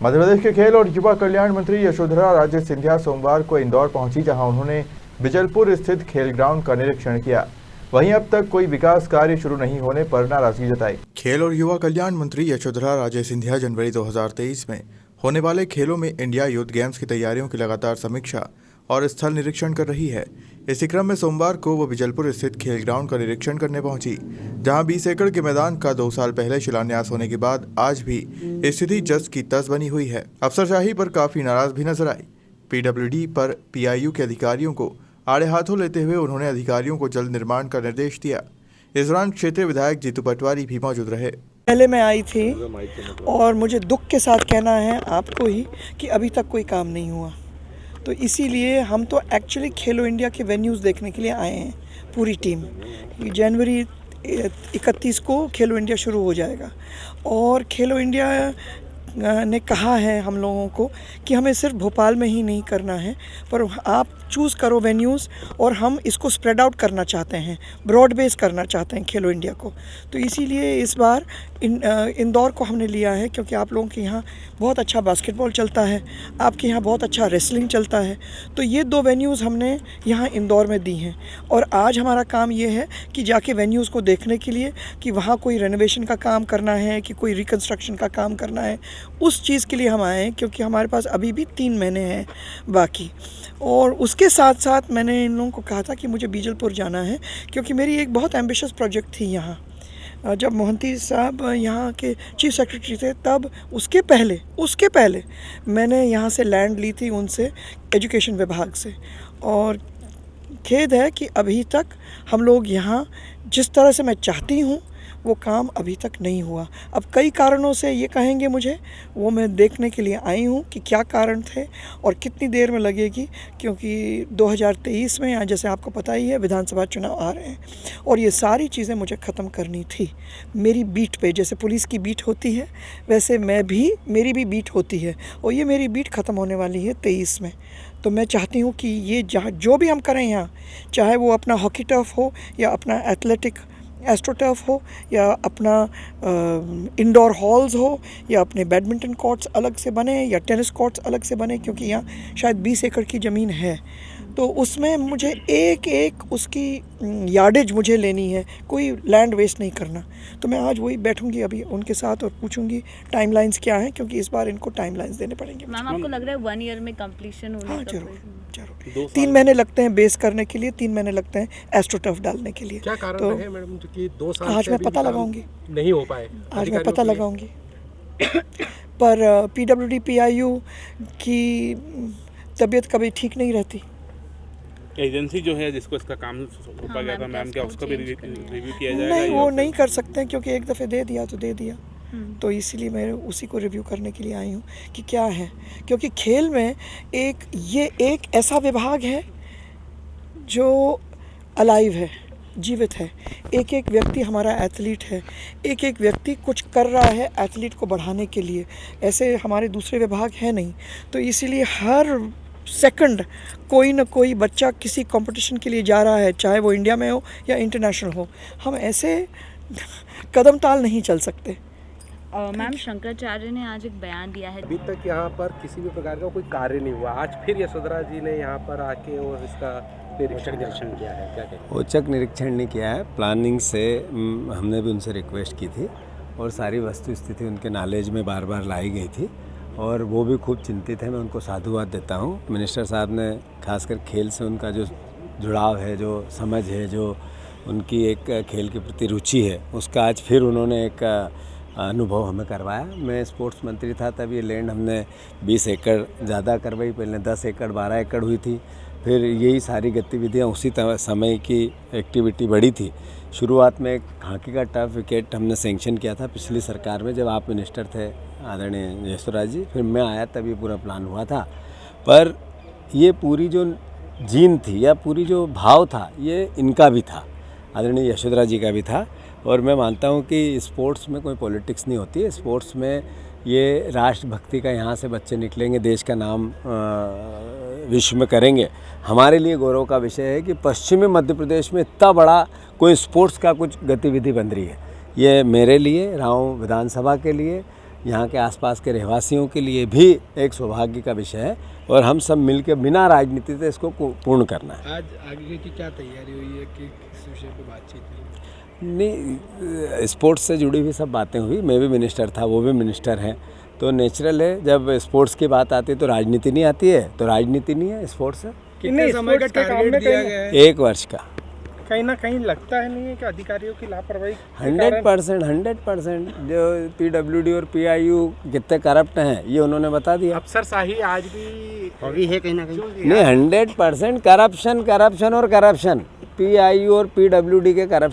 मध्य प्रदेश के खेल और युवा कल्याण मंत्री यशोधरा राजे सिंधिया सोमवार को इंदौर पहुंची, जहां उन्होंने बिजलपुर स्थित खेल ग्राउंड का निरीक्षण किया। वहीं अब तक कोई विकास कार्य शुरू नहीं होने पर नाराजगी जताई। खेल और युवा कल्याण मंत्री यशोधरा राजे सिंधिया जनवरी 2023 में होने वाले खेलों में इंडिया यूथ गेम्स की तैयारियों की लगातार समीक्षा और स्थल निरीक्षण कर रही है। इसी क्रम में सोमवार को वो बिजलपुर स्थित खेल ग्राउंड का निरीक्षण करने पहुंची, जहां 20 एकड़ के मैदान का 2 साल पहले शिलान्यास होने के बाद आज भी स्थिति जस की तस बनी हुई है। अफसरशाही पर काफी नाराज भी नजर आई। पीडब्ल्यूडी पर पीआईयू के अधिकारियों को आड़े हाथों लेते हुए उन्होंने अधिकारियों को जल्द निर्माण का निर्देश दिया। इस दौरान क्षेत्रीय विधायक जीतू पटवारी भी मौजूद रहे। पहले मैं आई थी और मुझे दुख के साथ कहना है आपको ही कि अभी तक कोई काम नहीं हुआ। तो इसीलिए हम तो एक्चुअली खेलो इंडिया के वेन्यूज़ देखने के लिए आए हैं, पूरी टीम। जनवरी 31 को खेलो इंडिया शुरू हो जाएगा और खेलो इंडिया ने कहा है हम लोगों को कि हमें सिर्फ भोपाल में ही नहीं करना है, पर आप चूज़ करो वेन्यूज़ और हम इसको स्प्रेड आउट करना चाहते हैं, ब्रॉड बेस करना चाहते हैं खेलो इंडिया को। तो इसीलिए इस बार इंदौर को हमने लिया है, क्योंकि आप लोगों के यहाँ बहुत अच्छा बास्केटबॉल चलता है, आपके यहाँ बहुत अच्छा रेसलिंग चलता है। तो ये 2 वेन्यूज़ हमने यहाँ इंदौर में दी हैं और आज हमारा काम ये है कि जाके वेन्यूज़ को देखने के लिए कि वहाँ कोई रेनोवेशन का काम करना है कि कोई रिकन्स्ट्रक्शन का काम करना है, उस चीज़ के लिए हम आए हैं। क्योंकि हमारे पास अभी भी 3 महीने हैं बाकी। और उसके साथ साथ मैंने इन लोगों को कहा था कि मुझे बीजलपुर जाना है, क्योंकि मेरी एक बहुत एम्बिशियस प्रोजेक्ट थी यहाँ। जब मोहंती साहब यहाँ के चीफ सेक्रेटरी थे, तब उसके पहले मैंने यहाँ से लैंड ली थी उनसे, एजुकेशन विभाग से। और खेद है कि अभी तक हम लोग यहाँ जिस तरह से मैं चाहती हूँ वो काम अभी तक नहीं हुआ। अब कई कारणों से ये कहेंगे मुझे, वो मैं देखने के लिए आई हूँ कि क्या कारण थे और कितनी देर में लगेगी। क्योंकि 2023 में यहाँ जैसे आपको पता ही है विधानसभा चुनाव आ रहे हैं और ये सारी चीज़ें मुझे ख़त्म करनी थी मेरी बीट पे। जैसे पुलिस की बीट होती है वैसे मेरी भी बीट होती है और ये मेरी बीट ख़त्म होने वाली है 23 में। तो मैं चाहती हूँ कि ये जो भी हम करें यहाँ, चाहे वो अपना हॉकी टर्फ हो या अपना एथलेटिक एस्ट्रोटर्फ हो या अपना इंडोर हॉल्स हो या अपने बैडमिंटन कोर्ट्स अलग से बने या टेनिस कोर्ट्स अलग से बने, क्योंकि यहाँ शायद 20 एकड़ की ज़मीन है। तो उसमें मुझे एक उसकी यार्डेज मुझे लेनी है, कोई लैंड वेस्ट नहीं करना। तो मैं आज वही बैठूंगी अभी उनके साथ और पूछूंगी टाइमलाइंस क्या हैं, क्योंकि इस बार इनको टाइमलाइंस देने पड़ेंगे। मैम, आपको लग रहा है 1 ईयर में कंप्लीशन होने? हाँ, जरूर। 3 महीने लगते हैं बेस करने के लिए, 3 महीने लगते हैं एस्ट्रोटर्फ डालने के लिए। क्या कारण है मैडम कि 2 साल आज मैं पता लगाऊंगी, नहीं हो पाए? आज मैं पता लगाऊंगी। पर पीडब्ल्यूडी पीआईयू की तबीयत कभी ठीक नहीं रहती। एजेंसी जो है जिसको इसका काम सौंपा गया था मैम, क्या उसका भी रिव्यू किया जाएगा? नहीं, वो नहीं कर सकते हैं, क्योंकि एक दफ़े दे दिया तो दे दिया। तो इसीलिए मैं उसी को रिव्यू करने के लिए आई हूँ कि क्या है। क्योंकि खेल में ये एक ऐसा विभाग है जो अलाइव है, जीवित है। एक व्यक्ति हमारा एथलीट है, एक व्यक्ति कुछ कर रहा है एथलीट को बढ़ाने के लिए। ऐसे हमारे दूसरे विभाग है नहीं। तो इसीलिए हर सेकंड कोई ना कोई बच्चा किसी कंपटीशन के लिए जा रहा है, चाहे वो इंडिया में हो या इंटरनेशनल हो। हम ऐसे कदम ताल नहीं चल सकते। मैम, शंकराचार्य ने आज एक बयान दिया है। अभी तक यहाँ पर किसी भी प्रकार का कोई कार्य नहीं हुआ। आज फिर यशोधरा जी ने यहाँ पर आके और इसका निरीक्षण किया है, क्या कहें? औचक निरीक्षण नहीं किया है, प्लानिंग से हमने भी उनसे रिक्वेस्ट की थी और सारी वस्तु स्थिति उनके नॉलेज में बार बार लाई गई थी और वो भी खूब चिंतित है। मैं उनको साधुवाद देता हूँ। मिनिस्टर साहब ने खासकर खेल से उनका जो जुड़ाव है, जो समझ है, जो उनकी एक खेल के प्रति रुचि है, उसका आज फिर उन्होंने एक अनुभव हमें करवाया। मैं स्पोर्ट्स मंत्री था तब ये लैंड हमने 20 एकड़ ज़्यादा करवाई, पहले 10 एकड़ 12 एकड़ हुई थी। फिर यही सारी गतिविधियाँ उसी समय की एक्टिविटी बढ़ी थी। शुरुआत में एक हॉकी का टर्फ विकेट हमने सेंक्शन किया था पिछली सरकार में, जब आप मिनिस्टर थे आदरणीय यशोधरा जी। फिर मैं आया तब ये पूरा प्लान हुआ था। पर ये पूरी जो जीन थी या पूरी जो भाव था, ये इनका भी था, आदरणीय यशोधरा जी का भी था। और मैं मानता हूँ कि स्पोर्ट्स में कोई पॉलिटिक्स नहीं होती है। स्पोर्ट्स में ये राष्ट्रभक्ति का यहाँ से बच्चे निकलेंगे, देश का नाम विश्व में करेंगे। हमारे लिए गौरव का विषय है कि पश्चिमी मध्य प्रदेश में इतना बड़ा कोई स्पोर्ट्स का कुछ गतिविधि बन रही है। ये मेरे लिए, राव विधानसभा के लिए, यहाँ के आसपास के रहवासियों के लिए भी एक सौभाग्य का विषय है और हम सब मिलकर बिना राजनीति से इसको पूर्ण करना है। आज आगे की क्या तैयारी हुई है कि किस विषय पे बातचीत हुई? नहीं, स्पोर्ट्स से जुड़ी हुई सब बातें हुई। मैं भी मिनिस्टर था, वो भी मिनिस्टर हैं, तो नेचुरल है जब स्पोर्ट्स की बात आती है तो राजनीति नहीं आती है, तो राजनीति नहीं है, स्पोर्ट्स है। कितने समय का टारगेट दिया गया है? 1 वर्ष का। कहीं ना कहीं लगता है नहीं है कि अधिकारियों की लापरवाही 100% जो PWD और PIU कितने करप्ट हैं ये उन्होंने बता दिया। अफसरशाही आज भी हॉबी है कहीं ना कहीं। नहीं, 100% करप्शन और करप्शन, PIU और PWD के करप्शन